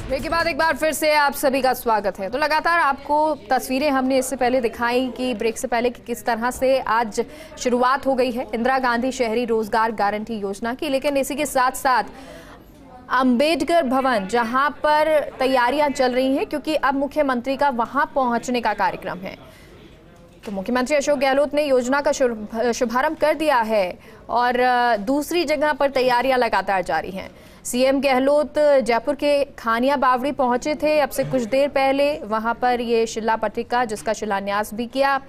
Break के बाद एक बार फिर से आप सभी का स्वागत है। तो लगातार आपको तस्वीरें हमने इससे पहले दिखाई कि ब्रेक से पहले कि किस तरह से आज शुरुआत हो गई है इंदिरा गांधी शहरी रोजगार गारंटी योजना की। लेकिन इसी के साथ साथ अंबेडकर भवन जहां पर तैयारियां चल रही हैं, क्योंकि अब मुख्यमंत्री का वहां पहुंचने का कार्यक्रम है। तो मुख्यमंत्री अशोक गहलोत ने योजना का शुभारंभ कर दिया है और दूसरी जगह पर तैयारियां लगातार जारी हैं। सीएम गहलोत जयपुर के खानिया बावड़ी पहुंचे थे अब से कुछ देर पहले। वहां पर ये शिला पट्टिका जिसका शिलान्यास भी किया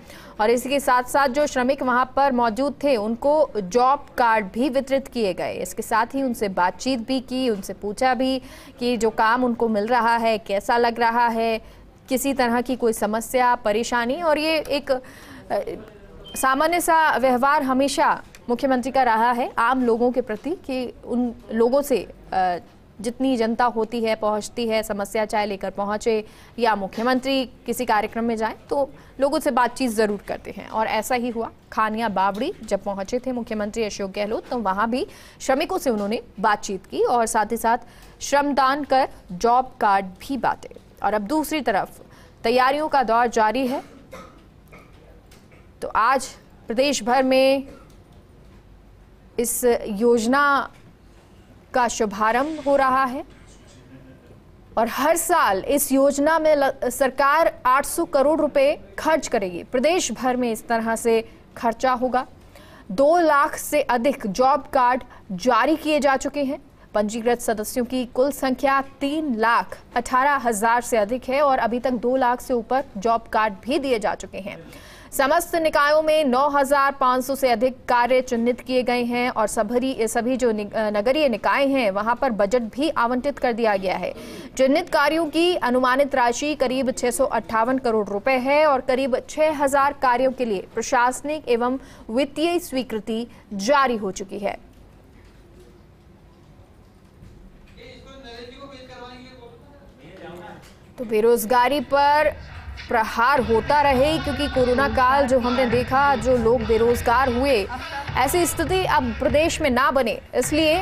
और इसी के साथ साथ जो श्रमिक वहां पर मौजूद थे उनको जॉब कार्ड भी वितरित किए गए। इसके साथ ही उनसे बातचीत भी की, उनसे पूछा भी कि जो काम उनको मिल रहा है कैसा लग रहा है, किसी तरह की कोई समस्या परेशानी। और ये एक सामान्य सा व्यवहार हमेशा मुख्यमंत्री का रहा है आम लोगों के प्रति कि उन लोगों से जितनी जनता होती है पहुंचती है, समस्या चाहे लेकर पहुंचे या मुख्यमंत्री किसी कार्यक्रम में जाए तो लोगों से बातचीत ज़रूर करते हैं। और ऐसा ही हुआ। खानिया बावड़ी जब पहुंचे थे मुख्यमंत्री अशोक गहलोत तो वहां भी श्रमिकों से उन्होंने बातचीत की और साथ ही साथ श्रमदान कर जॉब कार्ड भी बांटे। और अब दूसरी तरफ तैयारियों का दौर जारी है। तो आज प्रदेश भर में इस योजना का शुभारंभ हो रहा है और हर साल इस योजना में सरकार 800 करोड़ रुपए खर्च करेगी। प्रदेश भर में इस तरह से खर्चा होगा। 2 लाख से अधिक जॉब कार्ड जारी किए जा चुके हैं। पंजीकृत सदस्यों की कुल संख्या 3,18,000 से अधिक है और अभी तक 2 लाख से ऊपर जॉब कार्ड भी दिए जा चुके हैं। समस्त निकायों में 9,500 से अधिक कार्य चिन्हित किए गए हैं और सभी जो नगरीय निकाय हैं वहां पर बजट भी आवंटित कर दिया गया है। चिन्हित कार्यों की अनुमानित राशि करीब 658 करोड़ रुपए है और करीब 6,000 कार्यों के लिए प्रशासनिक एवं वित्तीय स्वीकृति जारी हो चुकी है। तो बेरोजगारी पर प्रहार होता रहे, क्योंकि कोरोना काल जो हमने देखा, जो लोग बेरोजगार हुए, ऐसी स्थिति अब प्रदेश में ना बने, इसलिए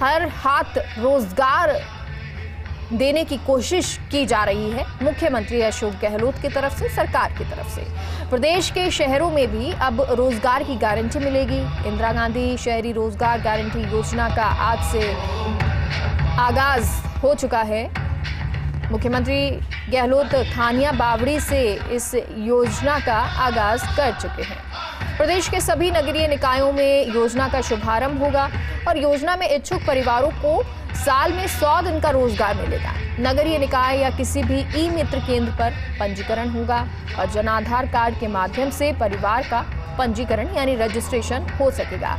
हर हाथ रोजगार देने की कोशिश की जा रही है मुख्यमंत्री अशोक गहलोत की तरफ से, सरकार की तरफ से। प्रदेश के शहरों में भी अब रोजगार की गारंटी मिलेगी। इंदिरा गांधी शहरी रोजगार गारंटी योजना का आज से आगाज हो चुका है। मुख्यमंत्री गहलोत खानिया बावड़ी से इस योजना का आगाज कर चुके हैं। प्रदेश के सभी नगरीय निकायों में योजना का शुभारंभ होगा और योजना में इच्छुक परिवारों को साल में 100 दिन का रोजगार मिलेगा। नगरीय निकाय या किसी भी ई मित्र केंद्र पर पंजीकरण होगा और जन आधार कार्ड के माध्यम से परिवार का पंजीकरण यानी रजिस्ट्रेशन हो सकेगा।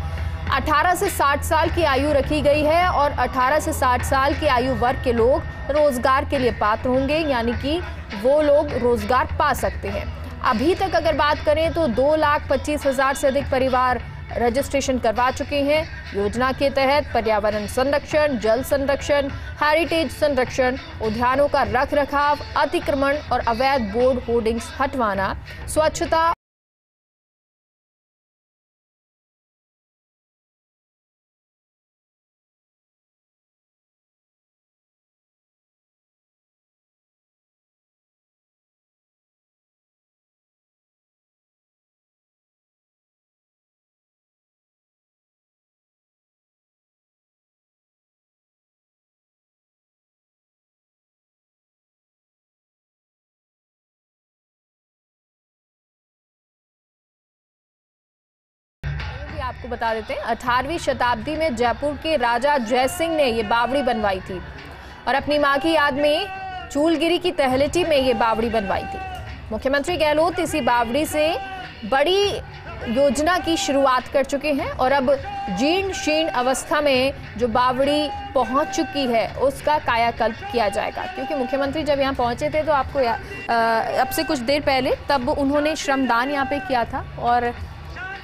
18 से 60 साल की आयु रखी गई है और 18 से 60 साल की आयु वर्ग के लोग रोजगार के लिए पात्र होंगे, यानी कि वो लोग रोजगार पा सकते हैं। अभी तक अगर बात करें तो 2,25,000 से अधिक परिवार रजिस्ट्रेशन करवा चुके हैं। योजना के तहत पर्यावरण संरक्षण, जल संरक्षण, हेरिटेज संरक्षण, उद्यानों का रख रखाव, अतिक्रमण और अवैध बोर्ड होर्डिंग्स हटवाना, स्वच्छता आपको बता देते हैं। 18वीं शताब्दी में जयपुर के राजा जय सिंह ने ये बावड़ी बनवाई थी और अपनी मां की याद में चूलगिरी की तहलटी में ये बावड़ी बनवाई थी। मुख्यमंत्री गहलोत इसी बावड़ी से बड़ी योजना की शुरुआत कर चुके हैं और अब जीर्ण शीर्ण अवस्था में जो बावड़ी पहुंच चुकी है उसका कायाकल्प किया जाएगा। क्योंकि मुख्यमंत्री जब यहाँ पहुंचे थे तो आपको अब से कुछ देर पहले तब उन्होंने श्रमदान यहाँ पे किया था और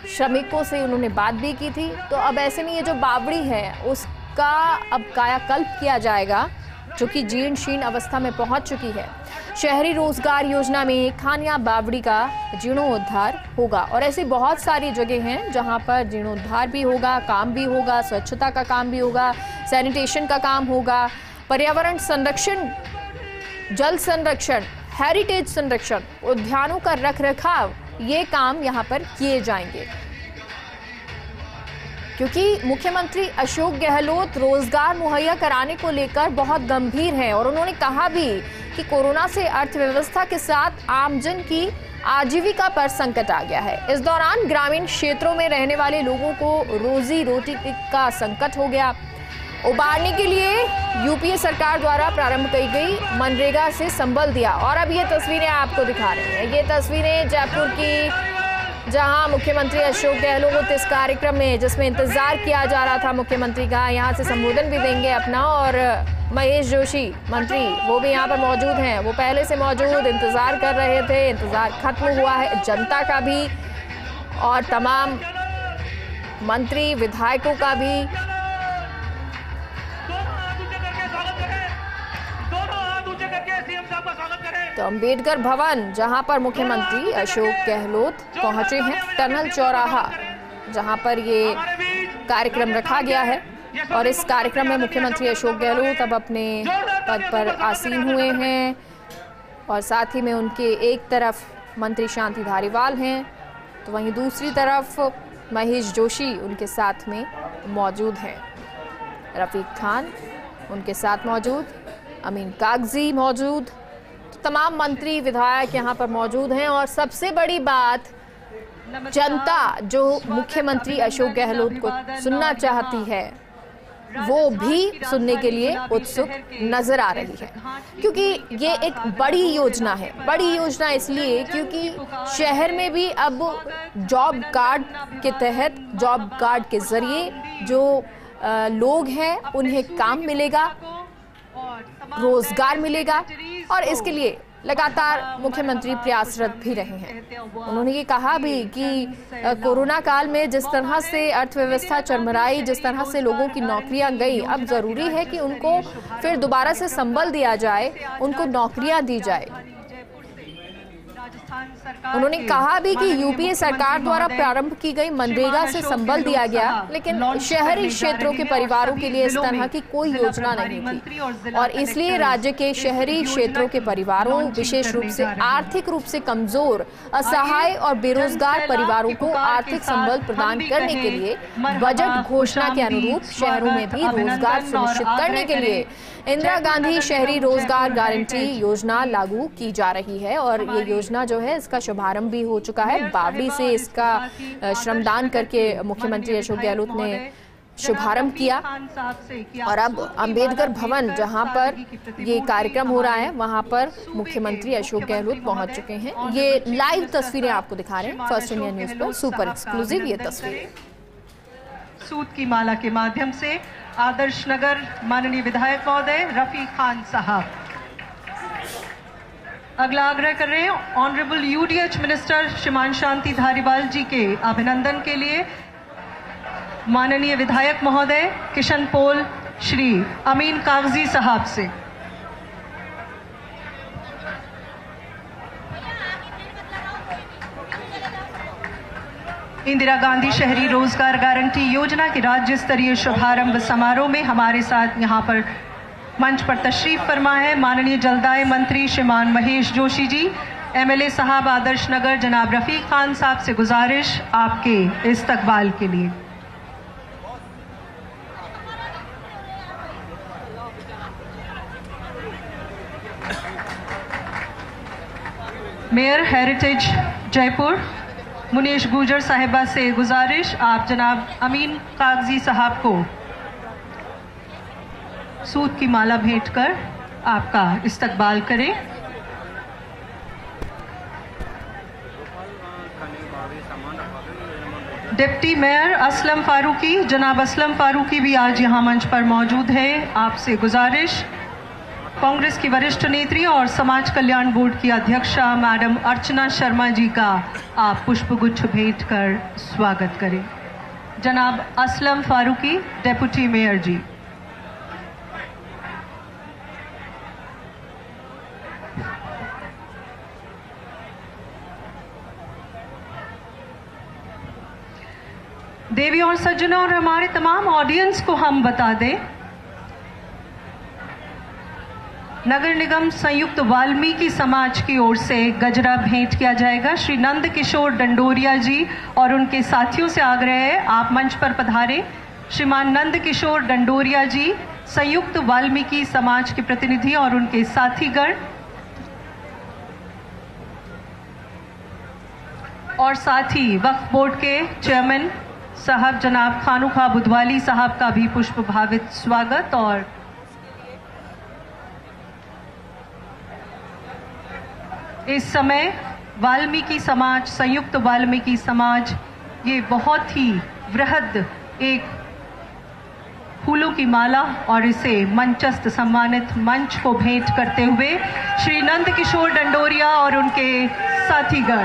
श्रमिकों से उन्होंने बात भी की थी। तो अब ऐसे में ये जो बावड़ी है उसका अब कायाकल्प किया जाएगा, जो कि जीर्ण शीर्ण अवस्था में पहुंच चुकी है। शहरी रोजगार योजना में खानिया बावड़ी का जीर्णोद्धार होगा और ऐसी बहुत सारी जगह हैं जहां पर जीर्णोद्धार भी होगा, काम भी होगा, स्वच्छता का काम भी होगा, सैनिटेशन का काम होगा, पर्यावरण संरक्षण जल संरक्षण, हेरिटेज संरक्षण, उद्यानों का रखरखाव, ये काम यहां पर किए जाएंगे। क्योंकि मुख्यमंत्री अशोक गहलोत रोजगार मुहैया कराने को लेकर बहुत गंभीर हैं और उन्होंने कहा भी कि कोरोना से अर्थव्यवस्था के साथ आमजन की आजीविका पर संकट आ गया है। इस दौरान ग्रामीण क्षेत्रों में रहने वाले लोगों को रोजी रोटी का संकट हो गया। उबारने के लिए यूपीए सरकार द्वारा प्रारंभ की गई मनरेगा से संबल दिया। और अब ये तस्वीरें आपको दिखा रहे हैं, ये तस्वीरें जयपुर की, जहां मुख्यमंत्री अशोक गहलोत इस कार्यक्रम में, जिसमें इंतजार किया जा रहा था मुख्यमंत्री का, यहां से संबोधन भी देंगे अपना। और महेश जोशी मंत्री वो भी यहाँ पर मौजूद हैं, वो पहले से मौजूद इंतजार कर रहे थे। इंतजार खत्म हुआ है जनता का भी और तमाम मंत्री विधायकों का भी। तो अंबेडकर भवन, जहां पर मुख्यमंत्री अशोक गहलोत पहुंचे हैं, टनल चौराहा जहां पर ये कार्यक्रम रखा गया है। और इस कार्यक्रम में मुख्यमंत्री अशोक गहलोत अब अपने पद पर आसीन हुए हैं और साथ ही में उनके एक तरफ मंत्री शांति धारीवाल हैं, तो वहीं दूसरी तरफ महेश जोशी उनके साथ में मौजूद हैं। रफीक खान उनके साथ मौजूद, अमीन कागजी मौजूद, तो तमाम मंत्री विधायक यहाँ पर मौजूद हैं। और सबसे बड़ी बात, जनता जो मुख्यमंत्री अशोक गहलोत को सुनना चाहती है वो भी सुनने के लिए उत्सुक नजर आ रही है। क्योंकि ये एक बड़ी योजना है। बड़ी योजना इसलिए क्योंकि शहर में भी अब जॉब कार्ड के तहत, जॉब कार्ड के जरिए जो लोग हैं उन्हें काम मिलेगा, रोजगार मिलेगा और इसके लिए लगातार मुख्यमंत्री प्रयासरत भी रहे हैं। उन्होंने ये कहा भी कि कोरोना काल में जिस तरह से अर्थव्यवस्था चरमराई, जिस तरह से लोगों की नौकरियां गई, अब जरूरी है कि उनको फिर दोबारा से संबल दिया जाए, उनको नौकरियां दी जाए। उन्होंने कहा भी कि यूपीए सरकार द्वारा प्रारंभ की गई मनरेगा से संबल दिया गया, लेकिन शहरी क्षेत्रों के परिवारों के लिए इस तरह की कोई योजना नहीं थी और इसलिए राज्य के शहरी क्षेत्रों के परिवारों, विशेष रूप से आर्थिक रूप से कमजोर, असहाय और बेरोजगार परिवारों को आर्थिक संबल प्रदान करने के लिए बजट घोषणा के अनुरूप शहरों में भी रोजगार सुनिश्चित करने के लिए इंदिरा गांधी शहरी रोजगार गारंटी योजना लागू की जा रही है। और ये योजना जो है इसका शुभारंभ भी हो चुका है। बावड़ी से इसका श्रमदान करके मुख्यमंत्री अशोक गहलोत ने शुभारंभ किया और अब अंबेडकर भवन जहां पर ये कार्यक्रम हो रहा है वहां पर मुख्यमंत्री अशोक गहलोत पहुंच चुके हैं। ये लाइव तस्वीरें आपको दिखा रहे हैं फर्स्ट इंडिया न्यूज पर, सुपर एक्सक्लूसिव ये तस्वीरें। सूत की माला के माध्यम से आदर्श नगर माननीय विधायक महोदय रफीक खान साहब। अगला आग्रह कर रहे हैं ऑनरेबल यूडीएच मिनिस्टर श्रीमान शांति धारीवाल जी के अभिनंदन के लिए माननीय विधायक महोदय किशन पोल श्री अमीन कागजी साहब से। इंदिरा गांधी शहरी रोजगार गारंटी योजना के राज्य स्तरीय शुभारंभ समारोह में हमारे साथ यहाँ पर मंच पर तशरीफ फरमा है माननीय जलदाय मंत्री श्रीमान महेश जोशी जी। एमएलए साहब आदर्श नगर जनाब रफीक खान साहब से गुजारिश आपके इस्तकबाल के लिए। मेयर हेरिटेज जयपुर मुनीश गुजर साहिबा से गुजारिश आप जनाब अमीन कागजी साहब को सूत की माला भेंट कर आपका इस्तकबाल करें। डिप्टी मेयर असलम फारूकी जनाब असलम फारूकी भी आज यहाँ मंच पर मौजूद है। आपसे गुजारिश कांग्रेस की वरिष्ठ नेत्री और समाज कल्याण बोर्ड की अध्यक्षा मैडम अर्चना शर्मा जी का आप पुष्पगुच्छ भेंट कर स्वागत करें। जनाब असलम फारूकी डेप्यूटी मेयर जी। देवी और सज्जनों और हमारे तमाम ऑडियंस को हम बता दें, नगर निगम संयुक्त वाल्मीकि समाज की ओर से गजरा भेंट किया जाएगा। श्री नंद किशोर डंडोरिया जी और उनके साथियों से आग्रह है आप मंच पर पधारें। श्रीमान नंद किशोर डंडोरिया जी संयुक्त वाल्मीकि समाज के प्रतिनिधि और उनके साथीगण और साथ ही वक्फ बोर्ड के चेयरमैन साहब जनाब खानुखा बुधवाली साहब का भी पुष्प भावित स्वागत। और इस समय वाल्मीकि समाज संयुक्त वाल्मीकि समाज ये बहुत ही वृहद एक फूलों की माला और इसे मंचस्थ सम्मानित मंच को भेंट करते हुए श्री नंद किशोर डंडोरिया और उनके साथीगण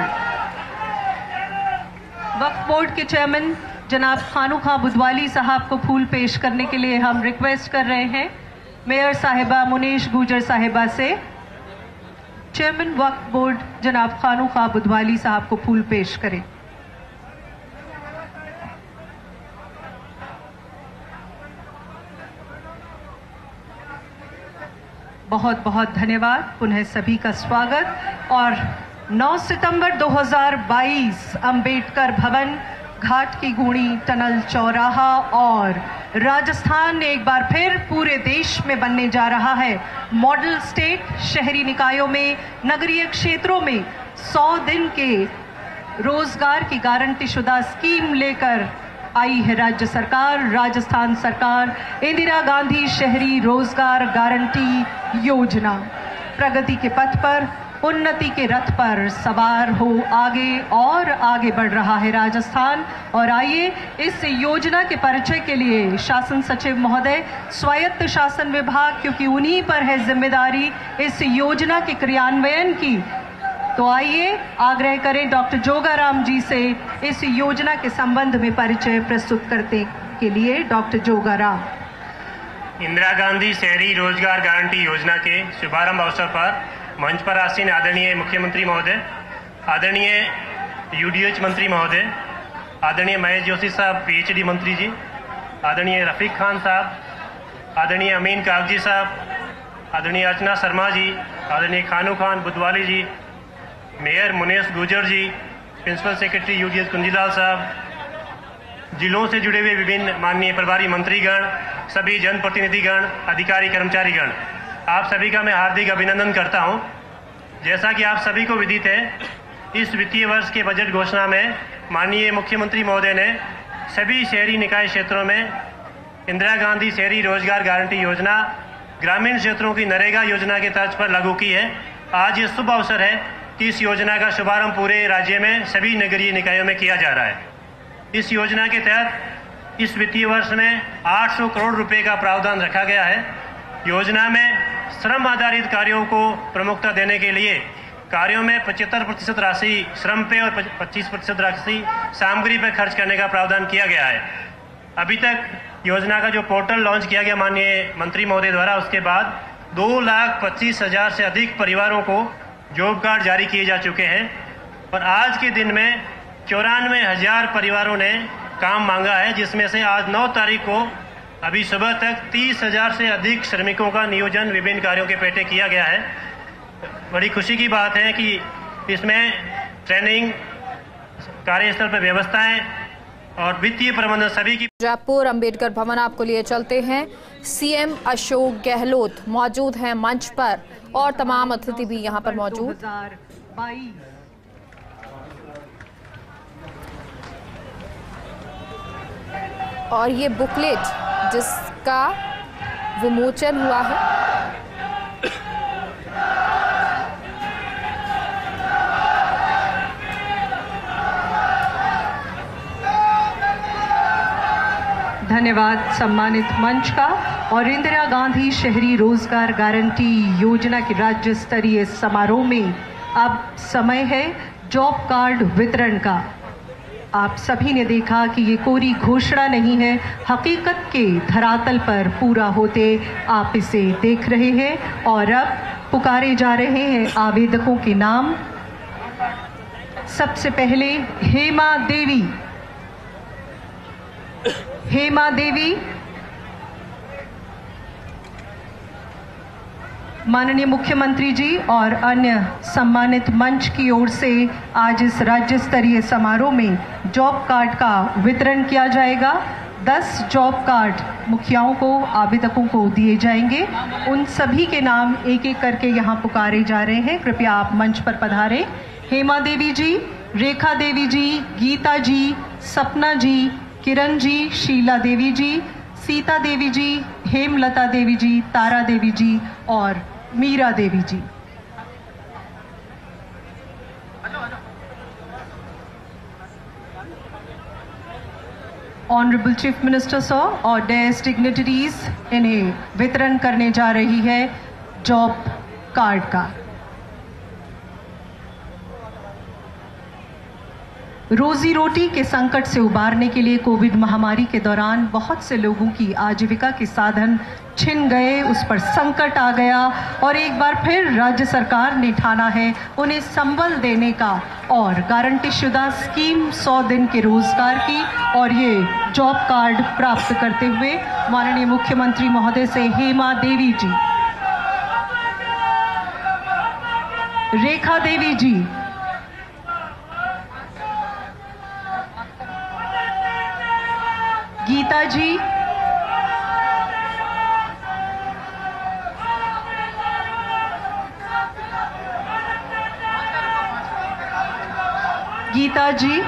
वक्फ बोर्ड के चेयरमैन जनाब खानुखा बुधवाली साहब को फूल पेश करने के लिए हम रिक्वेस्ट कर रहे हैं मेयर साहिबा मुनीश गुजर साहिबा से। चेयरमैन वक्फ बोर्ड जनाब खानुखा बुधवाली साहब को फूल पेश करें। बहुत बहुत धन्यवाद, पुनः सभी का स्वागत। और 9 सितंबर 2022 अंबेडकर भवन, घाट की गुणी, टनल चौराहा और राजस्थान एक बार फिर पूरे देश में बनने जा रहा है मॉडल स्टेट। शहरी निकायों में, नगरीय क्षेत्रों में 100 दिन के रोजगार की गारंटी शुदा स्कीम लेकर आई है राज्य सरकार, राजस्थान सरकार। इंदिरा गांधी शहरी रोजगार गारंटी योजना प्रगति के पथ पर, उन्नति के रथ पर सवार हो आगे और आगे बढ़ रहा है राजस्थान। और आइए इस योजना के परिचय के लिए शासन सचिव महोदय, स्वायत्त शासन विभाग, क्योंकि उन्हीं पर है जिम्मेदारी इस योजना के क्रियान्वयन की, तो आइए आग्रह करें डॉक्टर जोगाराम जी से इस योजना के संबंध में परिचय प्रस्तुत करने के लिए। डॉक्टर जोगाराम। इंदिरा गांधी शहरी रोजगार गारंटी योजना के शुभारंभ अवसर पर मंच पर आसीन आदरणीय मुख्यमंत्री महोदय, आदरणीय यूडीएच मंत्री महोदय, आदरणीय महेश जोशी साहब पीएचडी मंत्री जी, आदरणीय रफीक खान साहब, आदरणीय अमीन कागजी साहब, आदरणीय अर्चना शर्मा जी, आदरणीय खानू खान बुधवाली जी, मेयर मुनेश गुजर जी, प्रिंसिपल सेक्रेटरी यूडीएच कुंजीलाल साहब, जिलों से जुड़े हुए विभिन्न माननीय प्रभारी मंत्रीगण, सभी जनप्रतिनिधिगण, अधिकारी कर्मचारीगण, आप सभी का मैं हार्दिक अभिनंदन करता हूं। जैसा कि आप सभी को विदित है, इस वित्तीय वर्ष के बजट घोषणा में माननीय मुख्यमंत्री महोदय ने सभी शहरी निकाय क्षेत्रों में इंदिरा गांधी शहरी रोजगार गारंटी योजना ग्रामीण क्षेत्रों की नरेगा योजना के तर्ज पर लागू की है। आज ये शुभ अवसर है कि इस योजना का शुभारंभ पूरे राज्य में सभी नगरीय निकायों में किया जा रहा है। इस योजना के तहत इस वित्तीय वर्ष में 800 करोड़ रुपए का प्रावधान रखा गया है। योजना में श्रम आधारित कार्यों को प्रमुखता देने के लिए कार्यों में 75% राशि श्रम पे और 25% राशि सामग्री पर खर्च करने का प्रावधान किया गया है। अभी तक योजना का जो पोर्टल लॉन्च किया गया माननीय मंत्री महोदय द्वारा, उसके बाद 2,25,000 से अधिक परिवारों को जॉब कार्ड जारी किए जा चुके हैं और आज के दिन में 94,000 परिवारों ने काम मांगा है, जिसमें से आज 9 तारीख को अभी सुबह तक 30,000 से अधिक श्रमिकों का नियोजन विभिन्न कार्यों के पेटे किया गया है। बड़ी खुशी की बात है कि इसमें ट्रेनिंग, कार्यस्थल पर व्यवस्थाएं और वित्तीय प्रबंधन सभी की। जयपुर अंबेडकर भवन आपको लिए चलते हैं। सीएम अशोक गहलोत मौजूद हैं मंच पर और तमाम अतिथि भी यहां पर मौजूद। 2022 और ये बुकलेट जिसका विमोचन हुआ है, धन्यवाद सम्मानित मंच का। और इंदिरा गांधी शहरी रोजगार गारंटी योजना के राज्य स्तरीय समारोह में अब समय है जॉब कार्ड वितरण का। आप सभी ने देखा कि ये कोरी घोषणा नहीं है, हकीकत के धरातल पर पूरा होते आप इसे देख रहे हैं। और अब पुकारे जा रहे हैं आवेदकों के नाम। सबसे पहले हेमा देवी। हेमा देवी, माननीय मुख्यमंत्री जी और अन्य सम्मानित मंच की ओर से आज इस राज्य स्तरीय समारोह में जॉब कार्ड का वितरण किया जाएगा। 10 जॉब कार्ड मुखियाओं को, आवेदकों को दिए जाएंगे। उन सभी के नाम एक एक करके यहाँ पुकारे जा रहे हैं। कृपया आप मंच पर पधारें। हेमा देवी जी, रेखा देवी जी, गीता जी, सपना जी, किरण जी, शीला देवी जी, सीता देवी जी, हेमलता देवी जी, तारा देवी जी और मीरा देवी जी। ऑनरेबल चीफ मिनिस्टर सर और डेस डिग्निटरीज इन्हें वितरण करने जा रही है जॉब कार्ड का। रोजी रोटी के संकट से उबारने के लिए कोविड महामारी के दौरान बहुत से लोगों की आजीविका के साधन छिन गए, उस पर संकट आ गया और एक बार फिर राज्य सरकार ने ठाना है उन्हें संबल देने का और गारंटी शुदा स्कीम 100 दिन के रोजगार की और ये जॉब कार्ड प्राप्त करते हुए माननीय मुख्यमंत्री महोदय से हेमा देवी जी, रेखा देवी जी, गीता जी, गीता जी,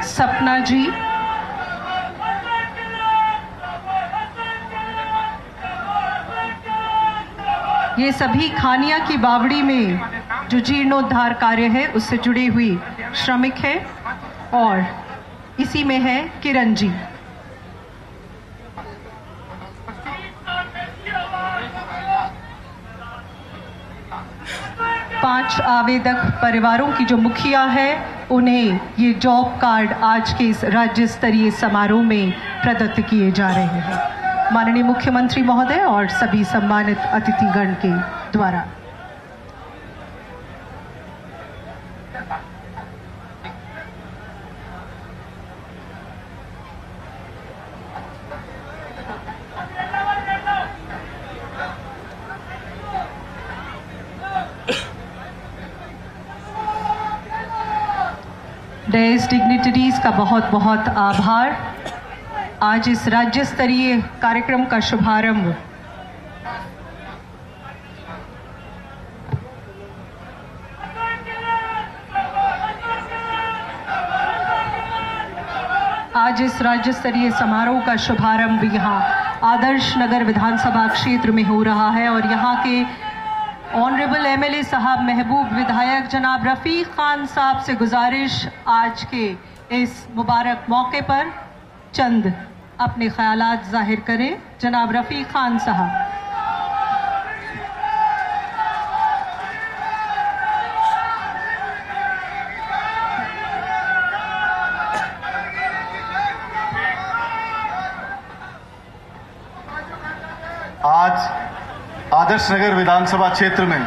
सपना जी, ये सभी खानिया की बावड़ी में जो जीर्णोद्धार कार्य है उससे जुड़ी हुई श्रमिक है और इसी में है किरण जी। पांच आवेदक परिवारों की जो मुखिया है उन्हें ये जॉब कार्ड आज के इस राज्य स्तरीय समारोह में प्रदत्त किए जा रहे हैं माननीय मुख्यमंत्री महोदय और सभी सम्मानित अतिथिगण के द्वारा। डेस डिग्निटरीज का बहुत बहुत आभार। आज इस राज्य स्तरीय कार्यक्रम का शुभारंभ यहाँ आदर्श नगर विधानसभा क्षेत्र में हो रहा है और यहाँ के ऑनरेबल एमएलए साहब महबूब विधायक जनाब रफीक खान साहब से गुजारिश आज के इस मुबारक मौके पर चंद अपने ख्यालात जाहिर करें। जनाब रफीक खान साहब। आज आदर्श नगर विधानसभा क्षेत्र में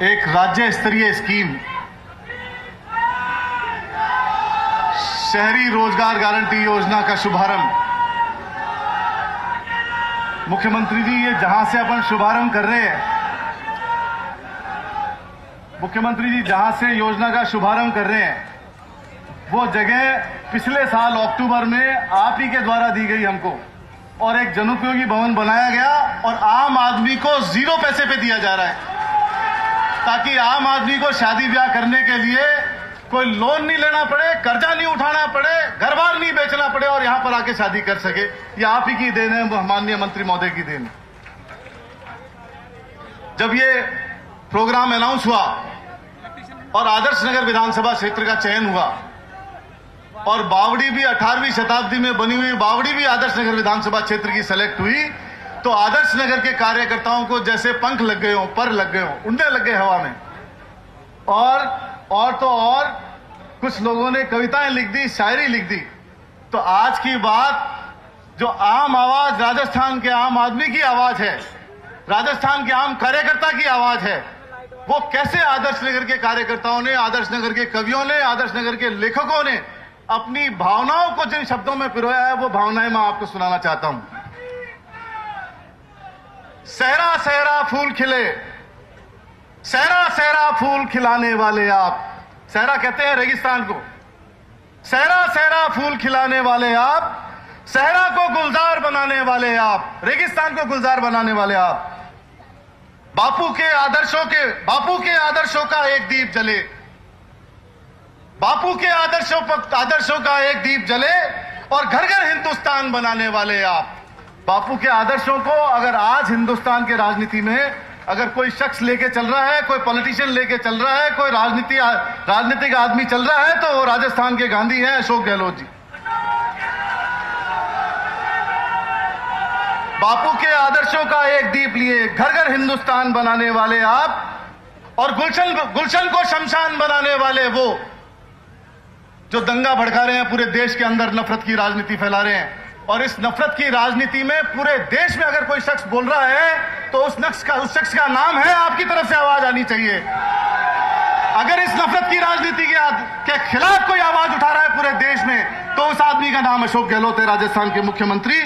एक राज्य स्तरीय स्कीम शहरी रोजगार गारंटी योजना का शुभारंभ मुख्यमंत्री जी, ये जहां से अपन शुभारंभ कर रहे हैं, मुख्यमंत्री जी जहां से योजना का शुभारंभ कर रहे हैं वो जगह पिछले साल अक्टूबर में आप ही के द्वारा दी गई हमको और एक जनोपयोगी भवन बनाया गया और आम आदमी को 0 पैसे पे दिया जा रहा है ताकि आम आदमी को शादी ब्याह करने के लिए कोई लोन नहीं लेना पड़े, कर्जा नहीं उठाना पड़े, घर बार नहीं बेचना पड़े और यहां पर आके शादी कर सके। ये आप ही की देन है, माननीय मंत्री महोदय की देन। जब ये प्रोग्राम अनाउंस हुआ और आदर्श नगर विधानसभा क्षेत्र का चयन हुआ और बावड़ी भी 18वीं शताब्दी में बनी हुई बावड़ी भी आदर्श नगर विधानसभा क्षेत्र की सेलेक्ट हुई, तो आदर्श नगर के कार्यकर्ताओं को जैसे पंख लग गए हो, पर लग गए हो, उड़ने लग गए हवा में। और कुछ लोगों ने कविताएं लिख दी, शायरी लिख दी। तो आज की बात, जो आम आवाज राजस्थान के आम आदमी की आवाज है, राजस्थान के आम कार्यकर्ता की आवाज है, वो कैसे आदर्श नगर के कार्यकर्ताओं ने, आदर्श नगर के कवियों ने, आदर्श नगर के लेखकों ने अपनी भावनाओं को जिन शब्दों में पिरोया है, वो भावनाएं मैं आपको सुनाना चाहता हूं। सहरा सहरा फूल खिले, सहरा सहरा फूल खिलाने वाले आप, सहरा कहते हैं रेगिस्तान को, सहरा सहरा फूल खिलाने वाले आप, सहरा को गुलजार बनाने वाले आप, रेगिस्तान को गुलजार बनाने वाले आप। बापू के आदर्शों का एक दीप जले, बापू के आदर्शों का एक दीप जले और घर घर हिंदुस्तान बनाने वाले आप। बापू के आदर्शों को अगर आज हिंदुस्तान के राजनीति में अगर कोई शख्स लेके चल रहा है, कोई पॉलिटिशियन लेके चल रहा है, कोई राजनीतिक आदमी चल रहा है, तो वो राजस्थान के गांधी हैं, अशोक गहलोत जी। बापू के आदर्शों का एक दीप लिए घर घर हिंदुस्तान बनाने वाले आप, और गुलशन को शमशान बनाने वाले वो जो दंगा भड़का रहे हैं, पूरे देश के अंदर नफरत की राजनीति फैला रहे हैं। और इस नफरत की राजनीति में पूरे देश में अगर कोई शख्स बोल रहा है, तो उस शख्स का नाम है, आपकी तरफ से आवाज आनी चाहिए। अगर इस नफरत की राजनीति के खिलाफ कोई आवाज उठा रहा है पूरे देश में, तो उस आदमी का नाम अशोक गहलोत है, राजस्थान के मुख्यमंत्री।